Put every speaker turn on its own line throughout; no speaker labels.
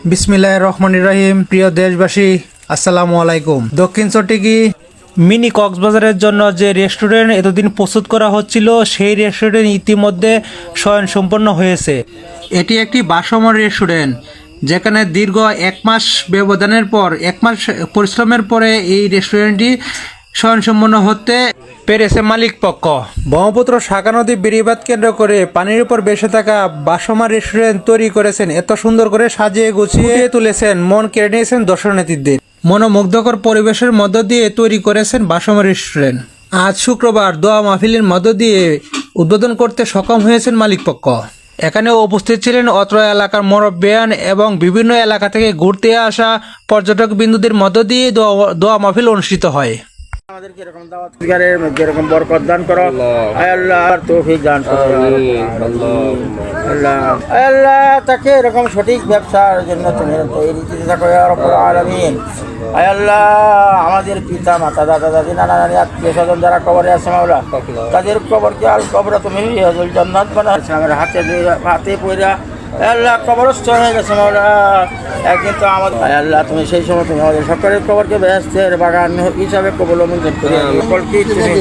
বিসমিল্লাহির রহমানির রহিম। প্রিয় দেশবাসী, আসসালামু আলাইকুম। দক্ষিণ চট্টগ্রামে মিনি কক্সবাজারের জন্য যে রেস্টুরেন্ট এতদিন প্রস্তুত করা হচ্ছিল, সেই রেস্টুরেন্ট ইতিমধ্যে স্বয়ংসম্পন্ন হয়েছে। এটি একটি ভাসমান রেস্টুরেন্ট, যেখানে দীর্ঘ 1 মাস ব্যবধানের পর 1 মাস পরিশ্রমের পরে এই রেস্টুরেন্টটি স্বয়ংসম্পন্ন হতে পেরেছে মালিক পক্ষ। ব্রহ্মপুত্র শাখা নদী বেড়িবাঁধ কেন্দ্র করে পানির উপর ভেসে থাকা ভাসমান রেস্টুরেন্ট তৈরি করেছেন। এত সুন্দর করে সাজিয়ে গুছিয়ে তুলেছেন, মন কেড়ে নিয়েছেন দর্শনার্থীদের। মনোমুগ্ধকর পরিবেশের মধ্য দিয়ে তৈরি করেছেন ভাসমান রেস্টুরেন্ট। আজ শুক্রবার দোয়া মাহফিলের মধ্য দিয়ে উদ্বোধন করতে সক্ষম হয়েছেন মালিক পক্ষ। এখানে উপস্থিত ছিলেন অত্র এলাকার মুরব্বিয়ান এবং বিভিন্ন এলাকা থেকে ঘুরতে আসা পর্যটক বিন্দুদের মধ্য দিয়ে দোয়া মাহফিল অনুষ্ঠিত হয়।
আমাদেরকে এরকম দাওয়াত ফিগারের মধ্যে এরকম বরকত দান করো, আয় আল্লাহ, আর তৌফিক দান করো আল্লাহ। আয় আল্লাহ, তাকে এরকম সঠিক ব্যবসার জন্য তুমি তৈরি দিতে থাকো ইয়া রাব্বুল আলামিন। আয় আল্লাহ, আমাদের পিতা মাতা দাদা দাদি নানা নানি আত্মীয় স্বজন যারা কবরে আছে মাওলা, তাদের কবরকে আল কবর তুমি রিয়াজুল জান্নাত বানাইছো। আমার হাতে পয়রা আল্লাহ কবরস্থ হয়ে গেছে মাওলা। একদিন তো আমাদের আল্লাহ তুমি সেই সময় তুমি আমাদের সকলের কবরকে বেহেশতের বাগান হিসাবে কবুল মঞ্জুর করে সকলকে তুমি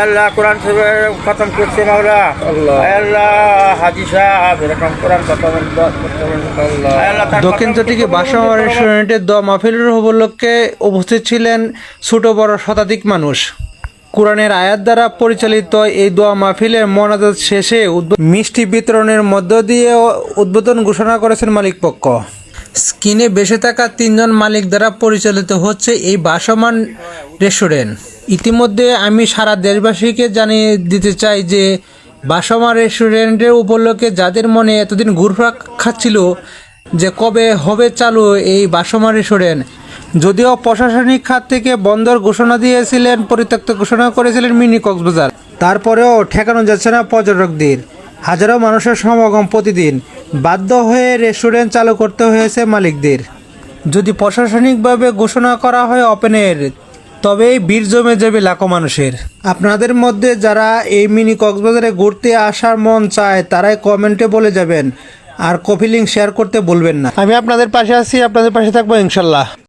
আল্লাহ কোরআন খতম করছে মাওলা। আল্লাহ হাজী সাহেব এরকম কোরআন খতম
দক্ষিণ চট্টগ্রামে ভাসমান রেস্টুরেন্টের দোয়া মাহফিলের উপলক্ষে উপস্থিত ছিলেন ছোট বড় শতাধিক মানুষ। কোরআনের আয়াত দ্বারা পরিচালিত এই দোয়া মাহফিলের মোনাজাত শেষে মিষ্টি বিতরণের মধ্য দিয়ে উদ্বোধন ঘোষণা করেছেন মালিক পক্ষ। স্ক্রিনে বেসে থাকা 3 জন মালিক দ্বারা পরিচালিত হচ্ছে এই ভাসমান রেস্টুরেন্ট। ইতিমধ্যে আমি সারা দেশবাসীকে জানিয়ে দিতে চাই যে ভাসমান রেস্টুরেন্টের উপলক্ষে যাদের মনে এতদিন ঘুরপাক খাচ্ছিল যে কবে হবে চালু এই ভাসমান রেস্টুরেন্ট, যদিও প্রশাসনিক খাত থেকে বন্ধর ঘোষণা দিয়েছিলেন, পরিত্যক্ত ঘোষণা করেছিলেন মিনি কক্সবাজার, তারপরেও ঠেকানো যাচ্ছে না পর্যটকদের। হাজারো মানুষের সমাগম প্রতিদিন, বাধ্য হয়ে রেস্টুরেন্ট চালু করতে হয়েছে মালিকদের। যদি প্রশাসনিকভাবে ঘোষণা করা হয় ওপেনের, তবেই ভিড় জমে যাবে লাখো মানুষের। আপনাদের মধ্যে যারা এই মিনি কক্সবাজারে ঘুরতে আসার মন চায়, তারাই কমেন্টে বলে যাবেন, আর কপি লিঙ্ক শেয়ার করতে ভুলবেন না। আমি আপনাদের পাশে আছি, আপনাদের পাশে থাকবো ইনশাল্লাহ।